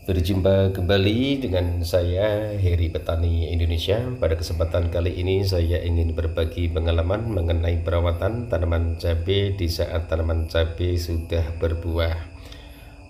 Berjumpa kembali dengan saya Heri Petani Indonesia. Pada kesempatan kali ini saya ingin berbagi pengalaman mengenai perawatan tanaman cabai di saat tanaman cabai sudah berbuah,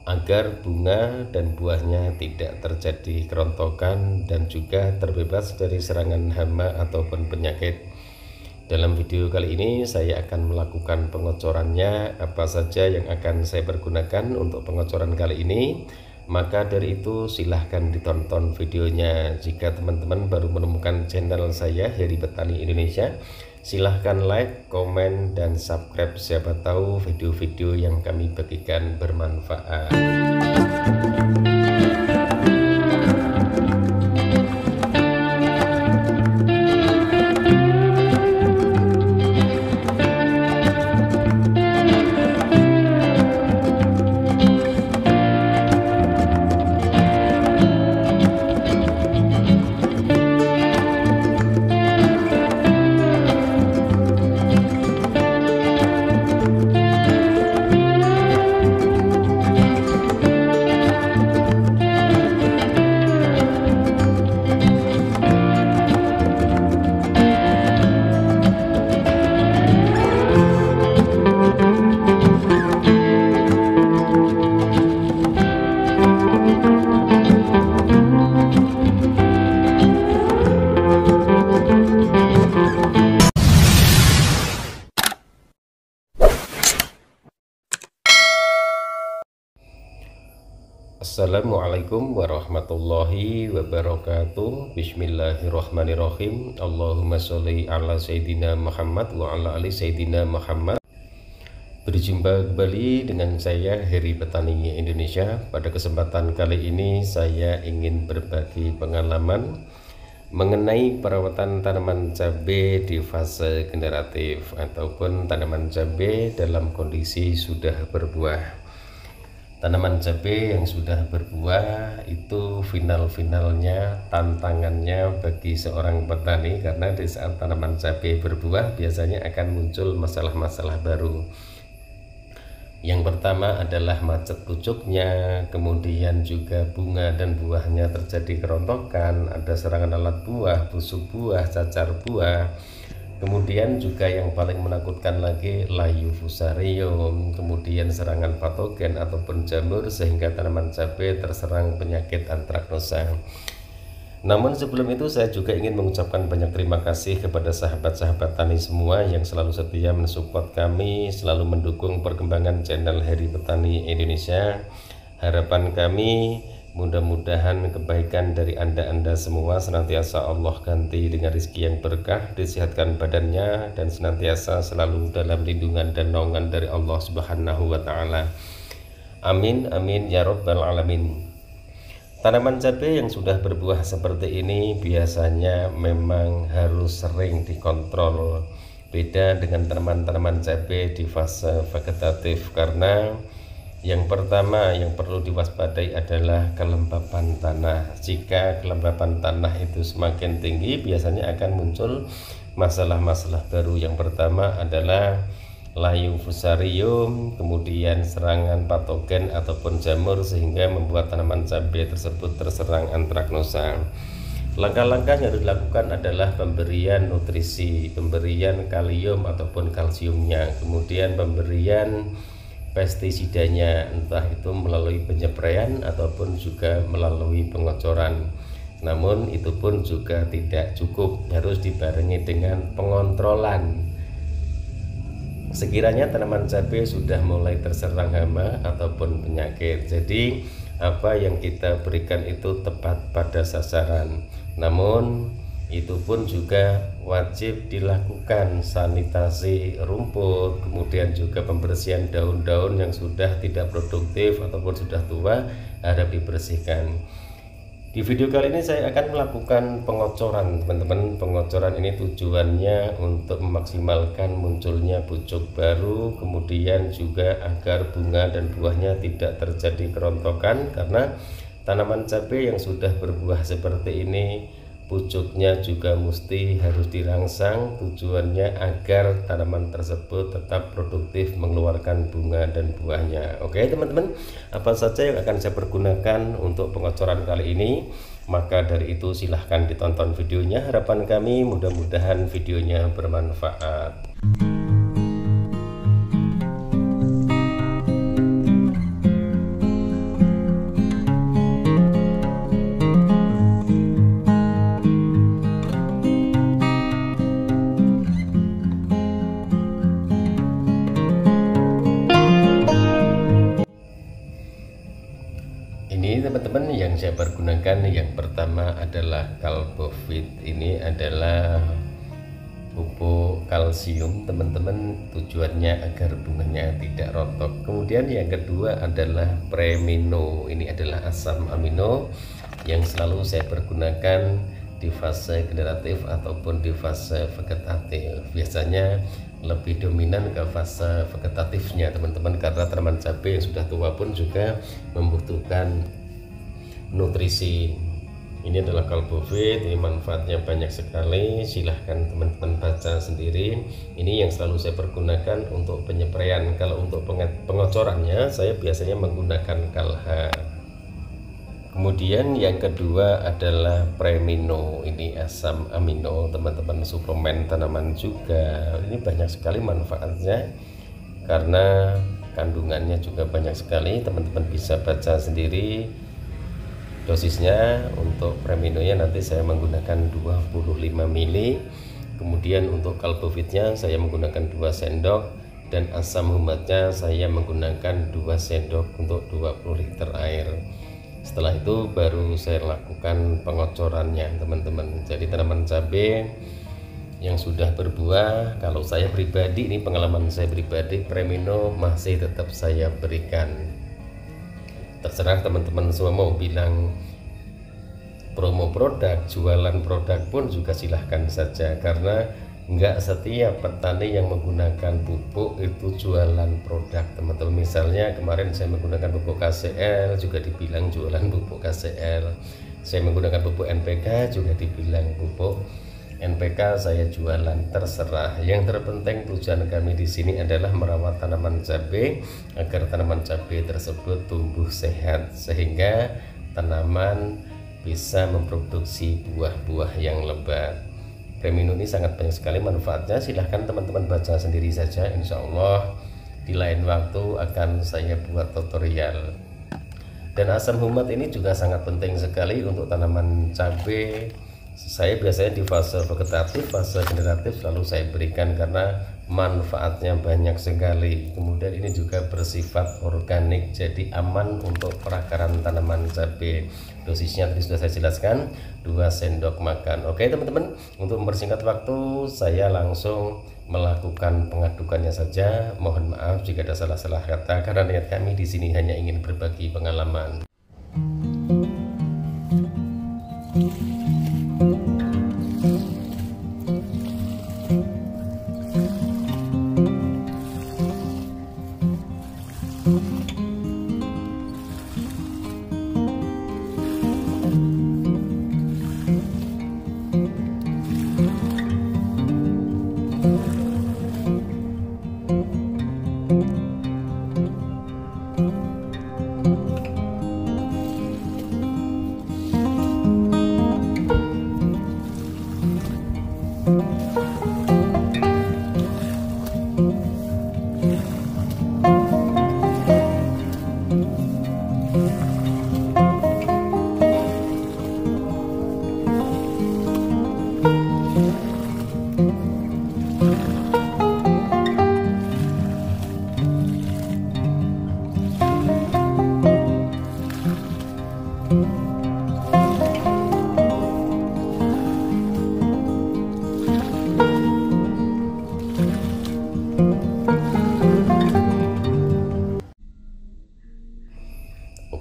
agar bunga dan buahnya tidak terjadi kerontokan dan juga terbebas dari serangan hama ataupun penyakit. Dalam video kali ini saya akan melakukan pengocorannya. Apa saja yang akan saya pergunakan untuk pengocoran kali ini? Maka dari itu silahkan ditonton videonya. Jika teman-teman baru menemukan channel saya Heri Petani Indonesia, silahkan like, komen, dan subscribe. Siapa tahu video-video yang kami bagikan bermanfaat. Assalamualaikum warahmatullahi wabarakatuh. Bismillahirrahmanirrahim. Allahumma sholli ala Sayyidina Muhammad wa ala ali Sayyidina Muhammad. Berjumpa kembali dengan saya Heri Petani Indonesia. Pada kesempatan kali ini saya ingin berbagi pengalaman mengenai perawatan tanaman cabai di fase generatif ataupun tanaman cabai dalam kondisi sudah berbuah. Tanaman cabai yang sudah berbuah itu final-finalnya tantangannya bagi seorang petani, karena di saat tanaman cabai berbuah biasanya akan muncul masalah-masalah baru. Yang pertama adalah macet pucuknya, kemudian juga bunga dan buahnya terjadi kerontokan, ada serangan alat buah, busuk buah, cacar buah. Kemudian juga yang paling menakutkan lagi layu fusarium, kemudian serangan patogen ataupun jamur sehingga tanaman cabai terserang penyakit antraknosa. Namun sebelum itu saya juga ingin mengucapkan banyak terima kasih kepada sahabat-sahabat tani semua yang selalu setia mensupport kami, selalu mendukung perkembangan channel Heri Petani Indonesia. Harapan kami mudah-mudahan kebaikan dari anda semua senantiasa Allah ganti dengan rezeki yang berkah, disehatkan badannya, dan senantiasa selalu dalam lindungan dan naungan dari Allah Subhanahu wa Ta'ala. Amin, amin, ya Rabbal Alamin. Tanaman cabai yang sudah berbuah seperti ini biasanya memang harus sering dikontrol. Beda dengan tanaman-tanaman cabai di fase vegetatif, karena yang pertama yang perlu diwaspadai adalah kelembapan tanah. Jika kelembapan tanah itu semakin tinggi, biasanya akan muncul masalah-masalah baru. Yang pertama adalah layu fusarium, kemudian serangan patogen ataupun jamur sehingga membuat tanaman cabai tersebut terserang antraknosa. Langkah-langkah yang harus dilakukan adalah pemberian nutrisi, pemberian kalium ataupun kalsiumnya, kemudian pemberian pestisidanya, entah itu melalui penyempraian ataupun juga melalui pengocoran. Namun itu pun juga tidak cukup, harus dibarengi dengan pengontrolan. Sekiranya tanaman cabai sudah mulai terserang hama ataupun penyakit, jadi apa yang kita berikan itu tepat pada sasaran. Namun itu pun juga wajib dilakukan sanitasi rumput, kemudian juga pembersihan daun-daun yang sudah tidak produktif ataupun sudah tua harap dibersihkan. Di video kali ini saya akan melakukan pengocoran, teman-teman. Pengocoran ini tujuannya untuk memaksimalkan munculnya pucuk baru, kemudian juga agar bunga dan buahnya tidak terjadi kerontokan, karena tanaman cabai yang sudah berbuah seperti ini pucuknya juga mesti harus dirangsang, tujuannya agar tanaman tersebut tetap produktif mengeluarkan bunga dan buahnya. Oke teman-teman, apa saja yang akan saya pergunakan untuk pengocoran kali ini? Maka dari itu silahkan ditonton videonya. Harapan kami mudah-mudahan videonya bermanfaat. Ini teman-teman yang saya pergunakan, yang pertama adalah Kalbovit. Ini adalah pupuk kalsium teman-teman, tujuannya agar bunganya tidak rontok. Kemudian yang kedua adalah Premino. Ini adalah asam amino yang selalu saya pergunakan di fase generatif ataupun di fase vegetatif. Biasanya lebih dominan ke fase vegetatifnya teman-teman, karena tanaman cabai yang sudah tua pun juga membutuhkan nutrisi. Ini adalah Kalbovit, ini manfaatnya banyak sekali, silahkan teman-teman baca sendiri. Ini yang selalu saya pergunakan untuk penyepraian. Kalau untuk pengocorannya saya biasanya menggunakan Kalha. Kemudian yang kedua adalah Premino. Ini asam amino teman-teman, suplemen tanaman juga. Ini banyak sekali manfaatnya karena kandungannya juga banyak sekali. Teman-teman bisa baca sendiri dosisnya. Untuk Preminonya nanti saya menggunakan 25 ml. Kemudian untuk Kalbovitnya saya menggunakan 2 sendok, dan asam humatnya saya menggunakan 2 sendok untuk 20 liter air. Setelah itu baru saya lakukan pengocorannya teman-teman. Jadi tanaman cabai yang sudah berbuah, kalau saya pribadi, ini pengalaman saya pribadi, Premino masih tetap saya berikan. Terserah teman-teman semua mau bilang promo produk, jualan produk pun juga silahkan saja, karena enggak setiap petani yang menggunakan pupuk itu jualan produk teman-teman. Misalnya kemarin saya menggunakan pupuk KCL juga dibilang jualan pupuk KCL, saya menggunakan pupuk NPK juga dibilang pupuk NPK, saya jualan. Terserah. Yang terpenting tujuan kami di sini adalah merawat tanaman cabai agar tanaman cabai tersebut tumbuh sehat sehingga tanaman bisa memproduksi buah-buah yang lebat. Premino ini sangat banyak sekali manfaatnya, silahkan teman-teman baca sendiri saja. Insya Allah di lain waktu akan saya buat tutorial. Dan asam humat ini juga sangat penting sekali untuk tanaman cabai. Saya biasanya di fase vegetatif, fase generatif selalu saya berikan karena manfaatnya banyak sekali. Kemudian ini juga bersifat organik, jadi aman untuk perakaran tanaman cabai. Dosisnya tadi sudah saya jelaskan, 2 sendok makan. Oke teman-teman, untuk mempersingkat waktu saya langsung melakukan pengadukannya saja. Mohon maaf jika ada salah-salah kata, karena niat kami di sini hanya ingin berbagi pengalaman.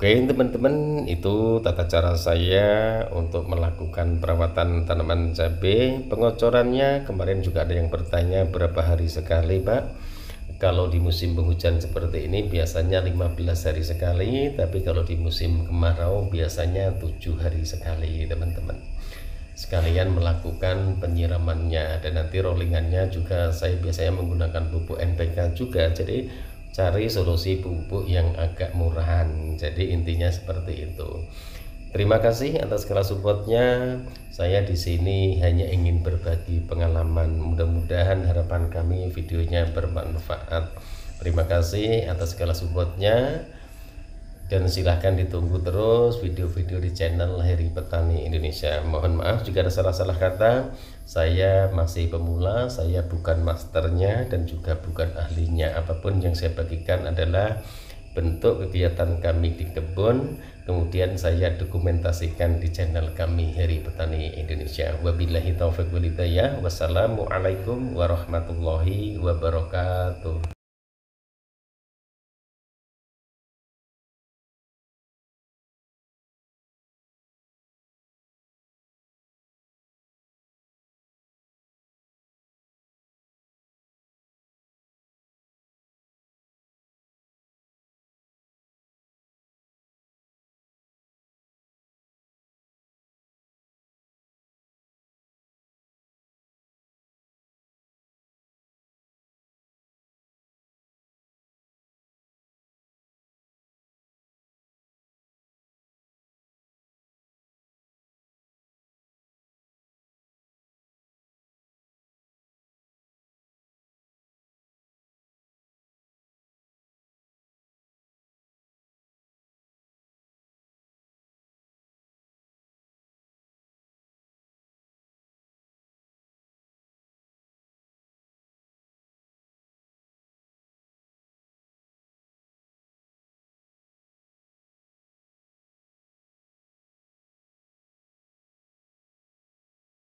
Oke teman-teman, itu tata cara saya untuk melakukan perawatan tanaman cabai. Pengocorannya kemarin juga ada yang bertanya berapa hari sekali Pak. Kalau di musim penghujan seperti ini biasanya 15 hari sekali, tapi kalau di musim kemarau biasanya 7 hari sekali teman-teman. sekalian melakukan penyiramannya, dan nanti rollingannya juga saya biasanya menggunakan pupuk NPK juga. Jadi cari solusi pupuk yang agak murahan. Jadi intinya seperti itu. Terima kasih atas segala supportnya. Saya di sini hanya ingin berbagi pengalaman. Mudah-mudahan harapan kami videonya bermanfaat. Terima kasih atas segala supportnya. Dan silahkan ditunggu terus video-video di channel Heri Petani Indonesia. Mohon maaf jika ada salah-salah kata. Saya masih pemula, saya bukan masternya dan juga bukan ahlinya. Apapun yang saya bagikan adalah bentuk kegiatan kami di kebun, kemudian saya dokumentasikan di channel kami Heri Petani Indonesia. Wabillahi taufiq wal hidayah. Wassalamualaikum warahmatullahi wabarakatuh.